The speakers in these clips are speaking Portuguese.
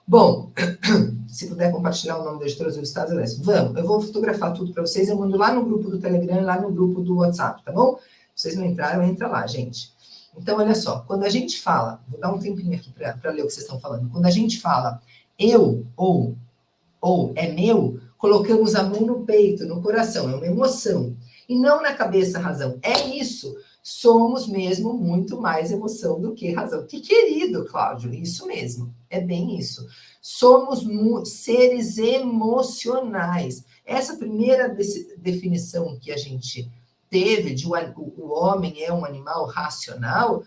Bom, se puder compartilhar o nome da editora dos Estados Unidos, vamos, eu vou fotografar tudo para vocês, eu mando lá no grupo do Telegram, lá no grupo do WhatsApp, tá bom? Vocês não entraram, entra lá, gente. Então, olha só, quando a gente fala, vou dar um tempinho aqui para ler o que vocês estão falando, quando a gente fala eu ou é meu, colocamos a mão no peito, no coração, é uma emoção, e não na cabeça a razão, é isso. Somos mesmo muito mais emoção do que razão. Que querido, Cláudio, isso mesmo, é bem isso. Somos seres emocionais. Essa primeira definição que a gente teve de o homem é um animal racional,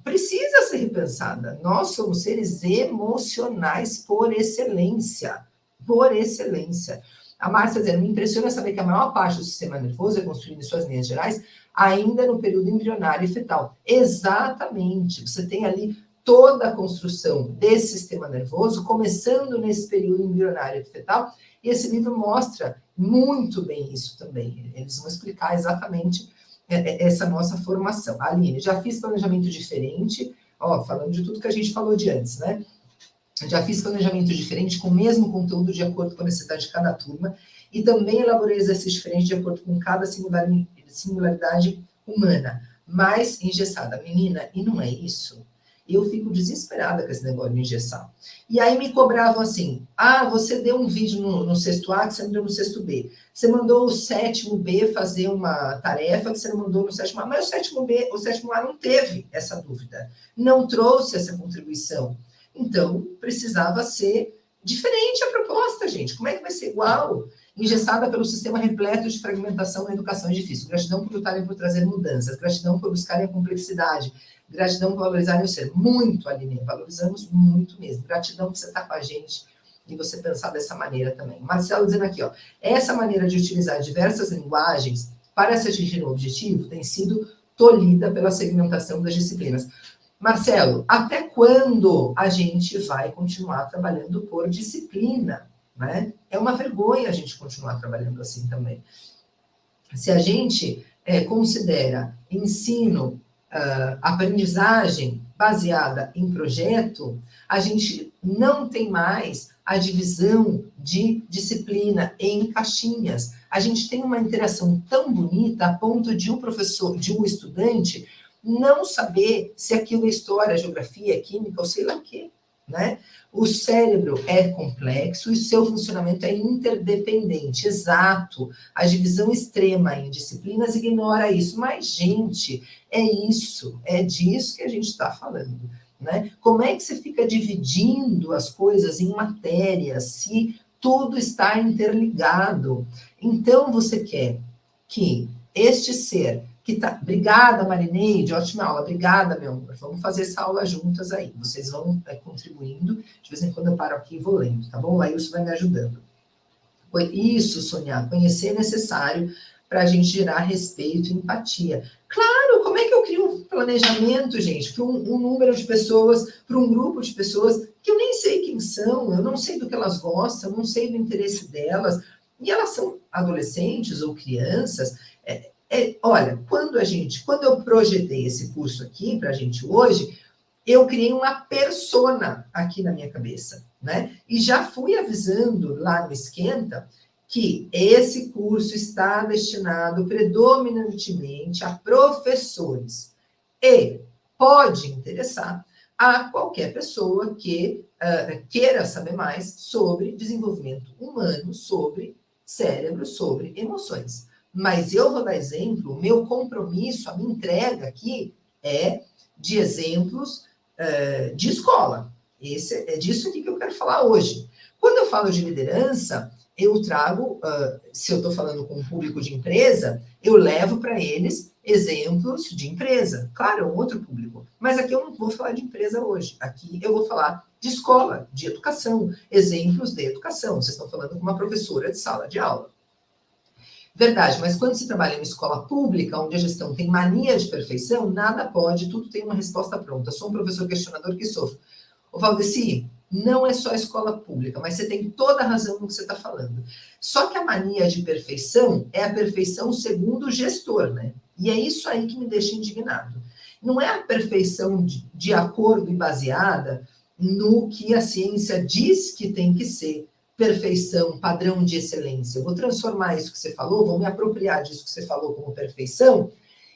precisa ser repensada. Nós somos seres emocionais por excelência. Por excelência. A Márcia dizendo, me impressiona saber que a maior parte do sistema nervoso é construído em suas linhas gerais ainda no período embrionário e fetal. Exatamente. Você tem ali toda a construção desse sistema nervoso, começando nesse período embrionário e fetal, e esse livro mostra muito bem isso também. Eles vão explicar exatamente essa nossa formação. Aline, já fiz planejamento diferente, ó, falando de tudo que a gente falou de antes, né? Já fiz planejamento diferente com o mesmo conteúdo de acordo com a necessidade de cada turma e também elaborei exercícios diferentes de acordo com cada singularidade humana, mais engessada. Menina, e não é isso? Eu fico desesperada com esse negócio de engessar. E aí me cobravam assim, você deu um vídeo no sexto A que você não deu no sexto B. Você mandou o sétimo B fazer uma tarefa que você não mandou no sétimo A. Mas o sétimo A não teve essa dúvida, não trouxe essa contribuição. Então, precisava ser diferente a proposta, gente. Como é que vai ser igual? Engessada pelo sistema repleto de fragmentação na educação é difícil. Gratidão por lutarem por trazer mudanças. Gratidão por buscarem a complexidade. Gratidão por valorizarem o ser. Muito, Aline. Valorizamos muito mesmo. Gratidão por você estar com a gente e você pensar dessa maneira também. Marcelo dizendo aqui, ó. Essa maneira de utilizar diversas linguagens para se atingir um objetivo tem sido tolhida pela segmentação das disciplinas. Marcelo, até quando a gente vai continuar trabalhando por disciplina, né? É uma vergonha a gente continuar trabalhando assim também. Se a gente considera ensino, aprendizagem baseada em projeto, a gente não tem mais a divisão de disciplina em caixinhas. A gente tem uma interação tão bonita a ponto de um professor, de um estudante, não saber se aquilo é história, geografia, química ou sei lá o quê, né? O cérebro é complexo e o seu funcionamento é interdependente, exato. A divisão extrema em disciplinas ignora isso. Mas, gente, é isso, é disso que a gente está falando, né? Como é que você fica dividindo as coisas em matérias se tudo está interligado? Então, você quer que este ser que tá... Obrigada, Marineide, ótima aula. Obrigada, meu amor. Vamos fazer essa aula juntas aí. Vocês vão contribuindo. De vez em quando eu paro aqui e vou lendo, tá bom? Aí isso vai me ajudando. Isso, Sônia, conhecer é necessário para a gente gerar respeito e empatia. Claro, como é que eu crio um planejamento, gente, para um número de pessoas, para um grupo de pessoas que eu nem sei quem são, eu não sei do que elas gostam, eu não sei do interesse delas, e elas são adolescentes ou crianças. Olha, quando eu projetei esse curso aqui para a gente hoje, eu criei uma persona aqui na minha cabeça, né? E já fui avisando lá no Esquenta que esse curso está destinado predominantemente a professores e pode interessar a qualquer pessoa que queira saber mais sobre desenvolvimento humano, sobre cérebro, sobre emoções. Mas eu vou dar exemplo, o meu compromisso, a minha entrega aqui é de exemplos de escola. É disso aqui que eu quero falar hoje. Quando eu falo de liderança, eu trago, se eu estou falando com um público de empresa, eu levo para eles exemplos de empresa. Claro, é um outro público. Mas aqui eu não vou falar de empresa hoje. Aqui eu vou falar de escola, de educação, exemplos de educação. Vocês estão falando com uma professora de sala de aula. Verdade, mas quando se trabalha em uma escola pública, onde a gestão tem mania de perfeição, nada pode, tudo tem uma resposta pronta. Sou um professor questionador que sofre. Ô, Valdeci, não é só a escola pública, mas você tem toda a razão no que você está falando. Só que a mania de perfeição é a perfeição segundo o gestor, né? E é isso aí que me deixa indignado. Não é a perfeição de acordo e baseada no que a ciência diz que tem que ser perfeição, padrão de excelência. Eu vou transformar isso que você falou, vou me apropriar disso que você falou como perfeição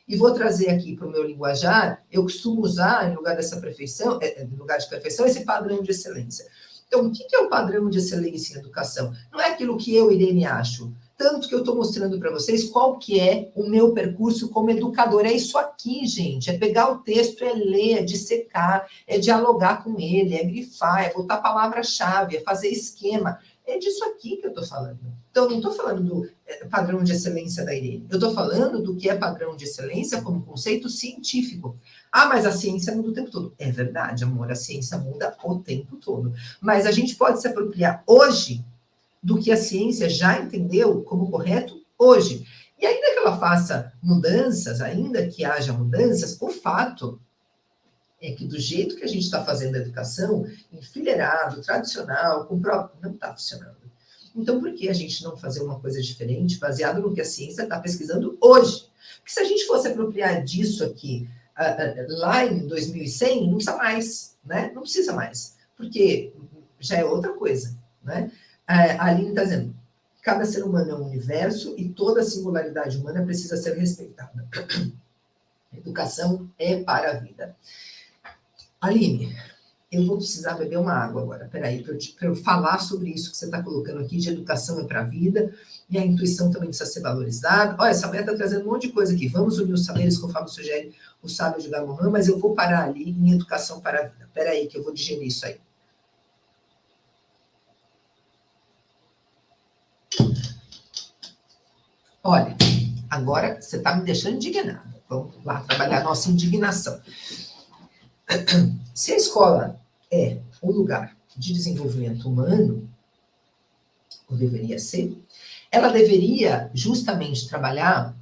e vou trazer aqui para o meu linguajar. Eu costumo usar, em lugar dessa perfeição, em lugar de perfeição, esse padrão de excelência. Então, o que é o padrão de excelência em educação? Não é aquilo que eu, Irene, acho. Tanto que eu estou mostrando para vocês qual que é o meu percurso como educador. É isso aqui, gente. É pegar o texto, é ler, é dissecar, é dialogar com ele, é grifar, é botar palavra-chave, é fazer esquema. É disso aqui que eu estou falando. Então, eu não estou falando do padrão de excelência da Irene. Eu estou falando do que é padrão de excelência como conceito científico. Ah, mas a ciência muda o tempo todo. É verdade, amor, a ciência muda o tempo todo. Mas a gente pode se apropriar hoje do que a ciência já entendeu como correto hoje. E ainda que ela faça mudanças, ainda que haja mudanças, o fato é que do jeito que a gente está fazendo a educação, enfileirado, tradicional, com não está funcionando. Então, por que a gente não fazer uma coisa diferente, baseado no que a ciência está pesquisando hoje? Porque se a gente fosse apropriar disso aqui lá em 2100, não precisa mais, né? Não precisa mais, porque já é outra coisa, né? A Aline está dizendo, cada ser humano é um universo e toda singularidade humana precisa ser respeitada. Educação é para a vida. Aline, eu vou precisar beber uma água agora. Peraí, para eu falar sobre isso que você está colocando aqui, de educação é para a vida, e a intuição também precisa ser valorizada. Olha, essa mulher está trazendo um monte de coisa aqui. Vamos unir os saberes, conforme sugere o sábio de Gamohan, mas eu vou parar ali em educação para a vida. Peraí, que eu vou digerir isso aí. Olha, agora você está me deixando indignada. Vamos lá trabalhar a nossa indignação. Se a escola é um lugar de desenvolvimento humano, ou deveria ser, ela deveria justamente trabalhar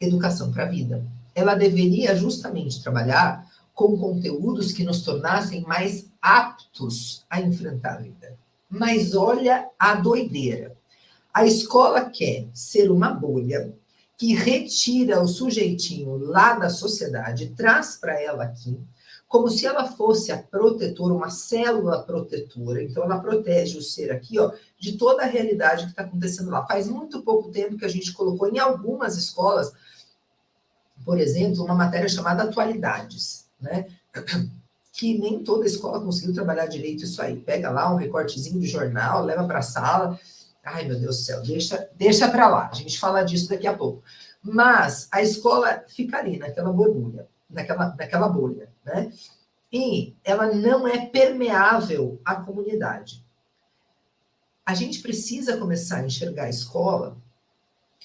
educação para a vida. Ela deveria justamente trabalhar com conteúdos que nos tornassem mais aptos a enfrentar a vida. Mas olha a doideira. A escola quer ser uma bolha que retira o sujeitinho lá da sociedade, traz para ela aqui, como se ela fosse a protetora, uma célula protetora. Então, ela protege o ser aqui, ó, de toda a realidade que está acontecendo lá. Faz muito pouco tempo que a gente colocou em algumas escolas, por exemplo, uma matéria chamada Atualidades, né? Que nem toda escola conseguiu trabalhar direito isso aí. Pega lá um recortezinho de jornal, leva para a sala. Ai, meu Deus do céu, deixa para lá. A gente fala disso daqui a pouco. Mas a escola fica ali, naquela borbulha, naquela bolha, né? E ela não é permeável à comunidade. A gente precisa começar a enxergar a escola,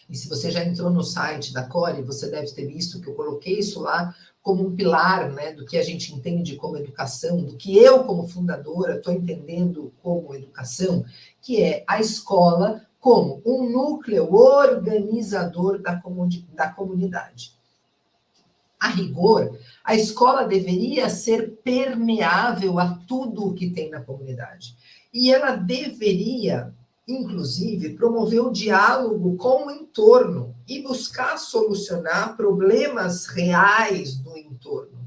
e se você já entrou no site da Core, você deve ter visto que eu coloquei isso lá como um pilar, né, do que a gente entende como educação, do que eu, como fundadora, estou entendendo como educação, que é a escola como um núcleo organizador da comunidade. A rigor, a escola deveria ser permeável a tudo o que tem na comunidade. E ela deveria, inclusive, promover o diálogo com o entorno e buscar solucionar problemas reais do entorno.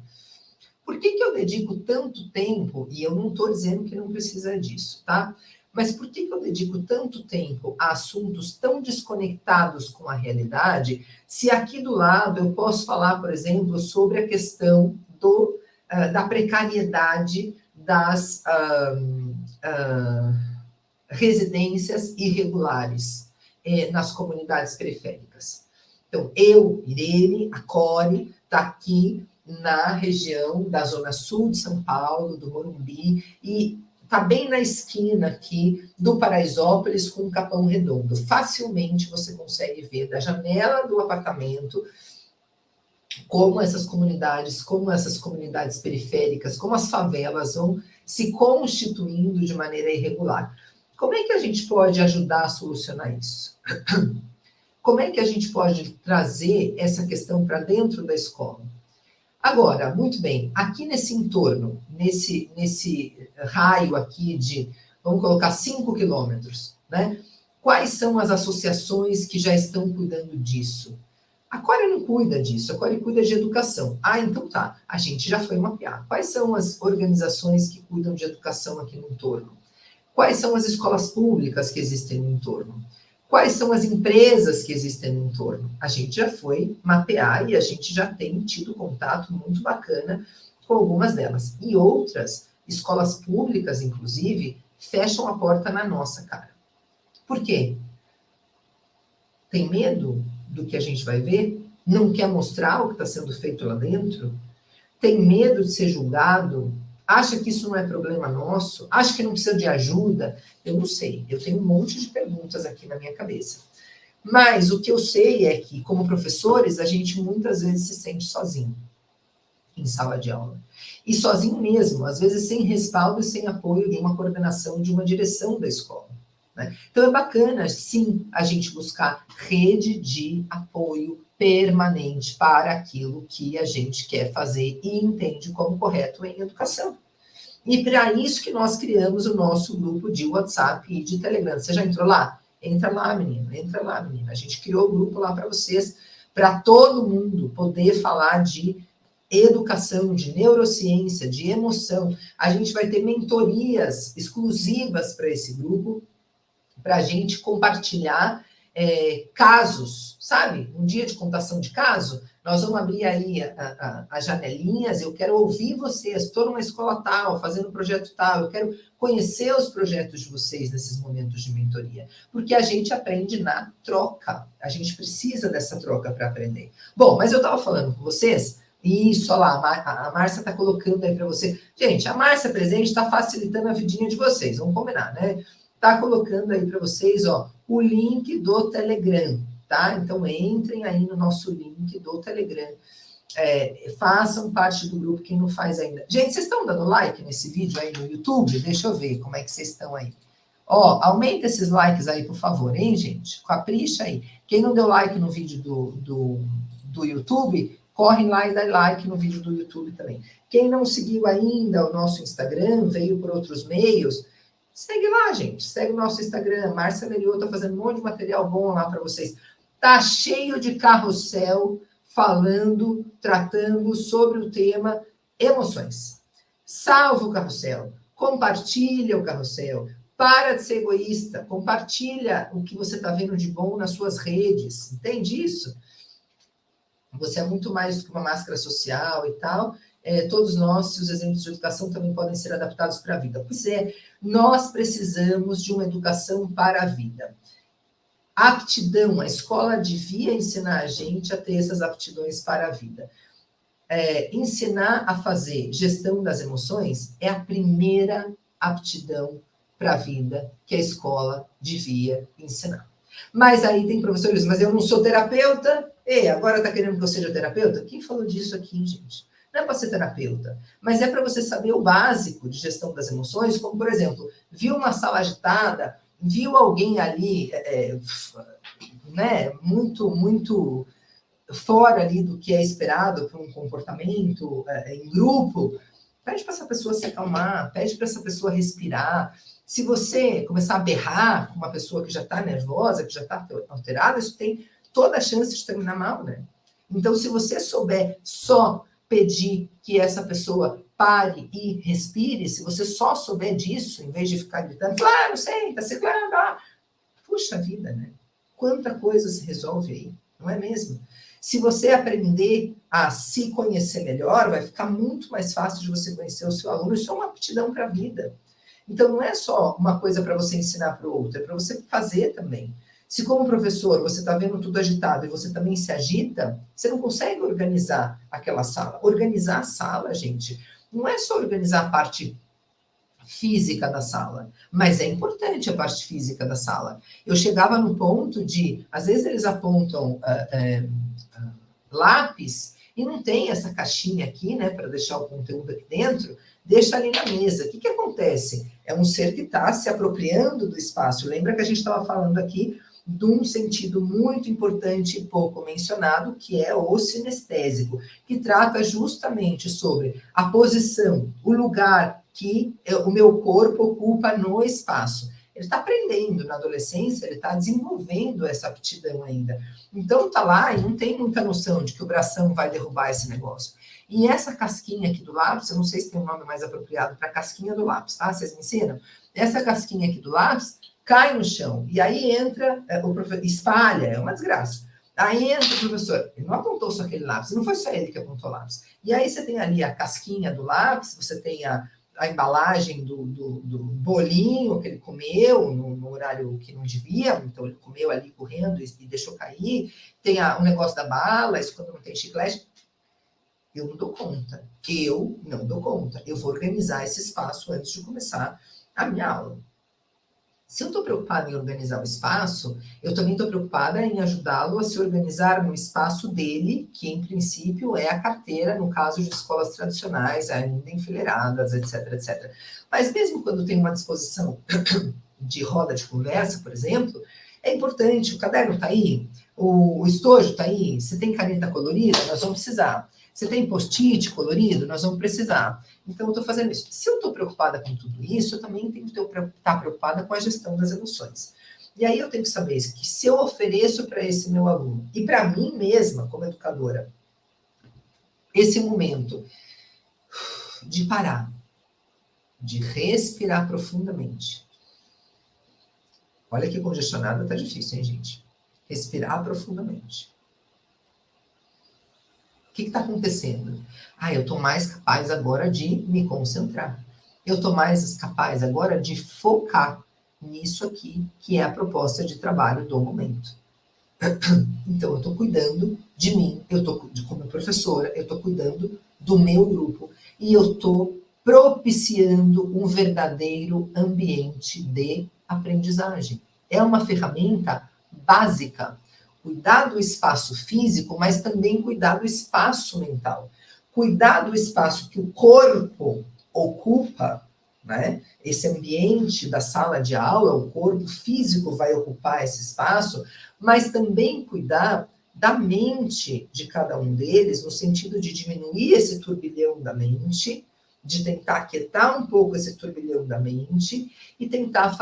Por que eu dedico tanto tempo, e eu não estou dizendo que não precisa disso, tá? Mas por que eu dedico tanto tempo a assuntos tão desconectados com a realidade, se aqui do lado eu posso falar, por exemplo, sobre a questão da precariedade das residências irregulares nas comunidades periféricas. Então, eu, Irene, a Core, está aqui na região da Zona Sul de São Paulo, do Morumbi, e está bem na esquina aqui do Paraisópolis com o Capão Redondo. Facilmente você consegue ver da janela do apartamento como essas comunidades periféricas, como as favelas vão se constituindo de maneira irregular. Como é que a gente pode ajudar a solucionar isso? Como é que a gente pode trazer essa questão para dentro da escola? Agora, muito bem, aqui nesse entorno, nesse raio aqui de, vamos colocar 5 quilômetros, né? Quais são as associações que já estão cuidando disso? A Core não cuida disso, a Core cuida de educação. Ah, então tá, a gente já foi mapear. Quais são as organizações que cuidam de educação aqui no entorno? Quais são as escolas públicas que existem no entorno? Quais são as empresas que existem no entorno? A gente já foi mapear e a gente já tem tido contato muito bacana com algumas delas. E outras, escolas públicas, inclusive, fecham a porta na nossa cara. Por quê? Tem medo do que a gente vai ver? Não quer mostrar o que está sendo feito lá dentro? Tem medo de ser julgado? Acha que isso não é problema nosso? Acha que não precisa de ajuda? Eu não sei. Eu tenho um monte de perguntas aqui na minha cabeça. Mas o que eu sei é que, como professores, a gente muitas vezes se sente sozinho em sala de aula. E sozinho mesmo, às vezes sem respaldo e sem apoio de uma coordenação, de uma direção da escola. Né? Então é bacana, sim, a gente buscar rede de apoio permanente para aquilo que a gente quer fazer e entende como correto em educação. E para isso que nós criamos o nosso grupo de WhatsApp e de Telegram. Você já entrou lá? Entra lá, menino, entra lá, menina. A gente criou o grupo lá para vocês, para todo mundo poder falar de educação, de neurociência, de emoção. A gente vai ter mentorias exclusivas para esse grupo, para a gente compartilhar casos, sabe? Um dia de contação de caso, nós vamos abrir aí as janelinhas, eu quero ouvir vocês, estou numa escola tal, fazendo um projeto tal, eu quero conhecer os projetos de vocês nesses momentos de mentoria, porque a gente aprende na troca, a gente precisa dessa troca para aprender. Bom, mas eu estava falando com vocês, isso, olha lá, a Márcia está colocando aí para você. Gente, a Márcia presente está facilitando a vidinha de vocês, vamos combinar, né? Está colocando aí para vocês, ó, o link do Telegram, tá? Então, entrem aí no nosso link do Telegram. Façam parte do grupo, quem não faz ainda. Gente, vocês estão dando like nesse vídeo aí no YouTube? Deixa eu ver como é que vocês estão aí. Ó, aumenta esses likes aí, por favor, hein, gente? Capricha aí. Quem não deu like no vídeo do YouTube, corre lá e dá like no vídeo do YouTube também. Quem não seguiu ainda o nosso Instagram, veio por outros meios, segue lá, gente. Segue o nosso Instagram. Márcia Meliot tá fazendo um monte de material bom lá para vocês. Tá cheio de carrossel falando, tratando sobre o tema emoções. Salva o carrossel. Compartilha o carrossel. Para de ser egoísta. Compartilha o que você está vendo de bom nas suas redes. Entende isso? Você é muito mais do que uma máscara social e tal. Todos nós, os exemplos de educação também podem ser adaptados para a vida. Pois é, nós precisamos de uma educação para a vida. Aptidão, a escola devia ensinar a gente a ter essas aptidões para a vida. Ensinar a fazer gestão das emoções é a primeira aptidão para a vida que a escola devia ensinar. Mas aí tem professores, mas eu não sou terapeuta, agora está querendo que eu seja terapeuta? Quem falou disso aqui, gente? Não é para ser terapeuta, mas é para você saber o básico de gestão das emoções, como, por exemplo, viu uma sala agitada, viu alguém ali, né, muito fora ali do que é esperado para um comportamento em grupo, pede para essa pessoa se acalmar, pede para essa pessoa respirar. Se você começar a berrar com uma pessoa que já está nervosa, que já está alterada, isso tem toda a chance de terminar mal, né? Então, se você souber só pedir que essa pessoa pare e respire, se você só souber disso, em vez de ficar gritando, claro, senta, se claro, puxa vida, né? Quanta coisa se resolve aí, não é mesmo? Se você aprender a se conhecer melhor, vai ficar muito mais fácil de você conhecer o seu aluno. Isso é uma aptidão para a vida. Então, não é só uma coisa para você ensinar para o outro, é para você fazer também. Se como professor você está vendo tudo agitado e você também se agita, você não consegue organizar aquela sala. Organizar a sala, gente, não é só organizar a parte física da sala, mas é importante a parte física da sala. Eu chegava no ponto de, às vezes eles apontam lápis e não tem essa caixinha aqui, né, para deixar o conteúdo aqui dentro, deixa ali na mesa. O que acontece? É um ser que está se apropriando do espaço. Lembra que a gente estava falando aqui de um sentido muito importante e pouco mencionado, que é o sinestésico, que trata justamente sobre a posição, o lugar que o meu corpo ocupa no espaço. Ele está aprendendo na adolescência, ele está desenvolvendo essa aptidão ainda. Então, está lá e não tem muita noção de que o bração vai derrubar esse negócio. E essa casquinha aqui do lápis, eu não sei se tem um nome mais apropriado para casquinha do lápis, tá? Vocês me ensinam? Essa casquinha aqui do lápis cai no chão. E aí entra, o professor espalha, é uma desgraça. Aí entra o professor, ele não apontou só aquele lápis, não foi só ele que apontou o lápis. E aí você tem ali a casquinha do lápis, você tem a embalagem do bolinho que ele comeu no horário que não devia, então ele comeu ali correndo e deixou cair. Tem o negócio da bala, isso quando não tem chiclete. Eu não dou conta. Eu não dou conta. Eu vou organizar esse espaço antes de começar a minha aula. Se eu estou preocupada em organizar o espaço, eu também estou preocupada em ajudá-lo a se organizar no espaço dele, que em princípio é a carteira, no caso de escolas tradicionais, ainda enfileiradas, etc, etc. Mas mesmo quando tem uma disposição de roda de conversa, por exemplo, é importante, o caderno está aí, o estojo está aí, você tem caneta colorida, nós vamos precisar. Você tem post-it colorido? Nós vamos precisar. Então, eu estou fazendo isso. Se eu estou preocupada com tudo isso, eu também tenho que estar preocupada com a gestão das emoções. E aí eu tenho que saber que se eu ofereço para esse meu aluno, e para mim mesma, como educadora, esse momento de parar, de respirar profundamente. Olha que congestionada está difícil, hein, gente? Respirar profundamente. O que está acontecendo? Eu estou mais capaz agora de me concentrar. Eu estou mais capaz agora de focar nisso aqui, que é a proposta de trabalho do momento. Então, eu estou cuidando de mim, eu estou, como professora, eu estou cuidando do meu grupo e eu estou propiciando um verdadeiro ambiente de aprendizagem. É uma ferramenta básica. Cuidar do espaço físico, mas também cuidar do espaço mental. Cuidar do espaço que o corpo ocupa, né? Esse ambiente da sala de aula, o corpo físico vai ocupar esse espaço, mas também cuidar da mente de cada um deles, no sentido de diminuir esse turbilhão da mente, de tentar aquietar um pouco esse turbilhão da mente e tentar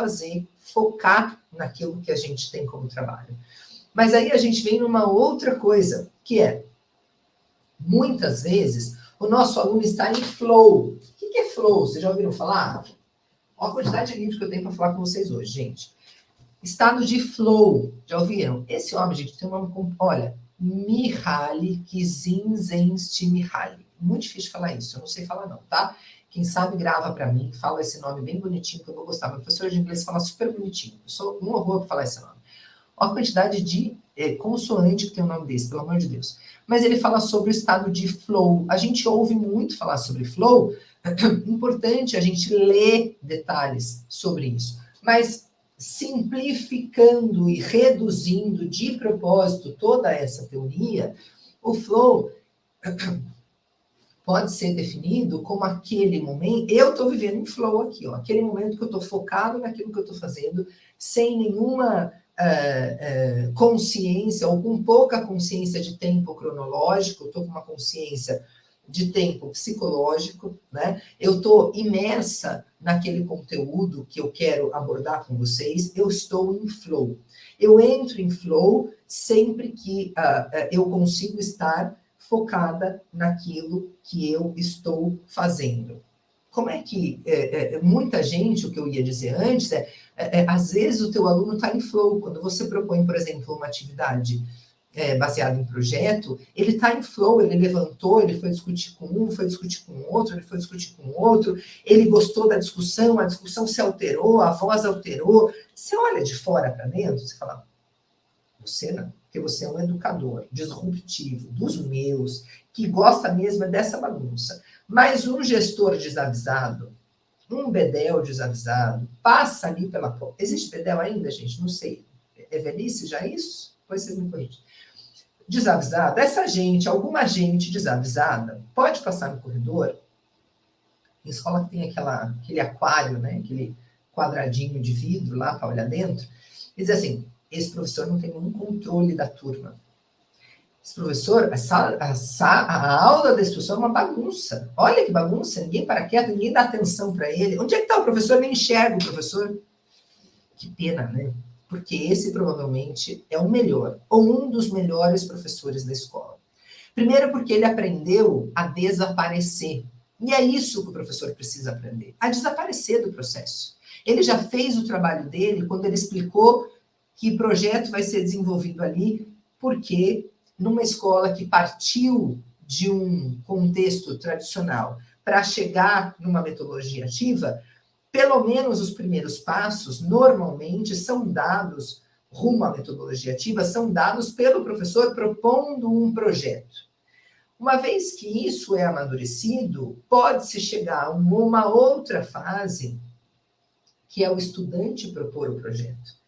focar naquilo que a gente tem como trabalho. Mas aí a gente vem numa outra coisa, que é, muitas vezes, o nosso aluno está em flow. O que é flow? Vocês já ouviram falar? Olha a quantidade de livros que eu tenho para falar com vocês hoje, gente. Estado de flow. Já ouviram? Esse homem, gente, tem um nome como... Olha, Mihaly Csikszentmihalyi. Muito difícil falar isso, eu não sei falar não, tá? Quem sabe grava para mim, fala esse nome bem bonitinho, que eu vou gostar. Meu professor de inglês fala super bonitinho. Eu sou um horror para falar esse nome. Olha a quantidade de consoante que tem o nome desse, pelo amor de Deus. Mas ele fala sobre o estado de flow. A gente ouve muito falar sobre flow. Importante a gente ler detalhes sobre isso. Mas simplificando e reduzindo de propósito toda essa teoria, o flow pode ser definido como aquele momento... Eu estou vivendo um flow aqui, ó, aquele momento que eu estou focado naquilo que eu estou fazendo, sem nenhuma... consciência, ou com pouca consciência de tempo cronológico, eu estou com uma consciência de tempo psicológico, né? Eu estou imersa naquele conteúdo que eu quero abordar com vocês, eu estou em flow. Eu entro em flow sempre que eu consigo estar focada naquilo que eu estou fazendo. Como é que muita gente, o que eu ia dizer antes, às vezes o teu aluno está em flow. Quando você propõe, por exemplo, uma atividade baseada em projeto, ele está em flow, ele levantou, ele foi discutir com um, foi discutir com outro, ele foi discutir com outro, ele gostou da discussão, a discussão se alterou, a voz alterou. Você olha de fora para dentro, você fala, você não, porque você é um educador disruptivo, dos meus, que gosta mesmo dessa bagunça. Mas um gestor desavisado, um bedel desavisado, passa ali pela porta. Existe bedel ainda, gente? Não sei. É velhice já isso? Depois vocês me corrigem. Desavisado, essa gente, alguma gente desavisada, pode passar no corredor. Em escola tem aquele aquário, né? Aquele quadradinho de vidro lá para olhar dentro. E diz assim, esse professor não tem nenhum controle da turma. Esse professor, a aula desse professor é uma bagunça. Olha que bagunça, ninguém para quieto, ninguém dá atenção para ele. Onde é que está o professor? Nem enxerga o professor. Que pena, né? Porque esse provavelmente é o melhor, ou um dos melhores professores da escola. Primeiro porque ele aprendeu a desaparecer. E é isso que o professor precisa aprender, a desaparecer do processo. Ele já fez o trabalho dele quando ele explicou que projeto vai ser desenvolvido ali, porque numa escola que partiu de um contexto tradicional para chegar numa metodologia ativa, pelo menos os primeiros passos, normalmente, são dados, rumo à metodologia ativa, são dados pelo professor propondo um projeto. Uma vez que isso é amadurecido, pode-se chegar a uma outra fase, que é o estudante propor o projeto.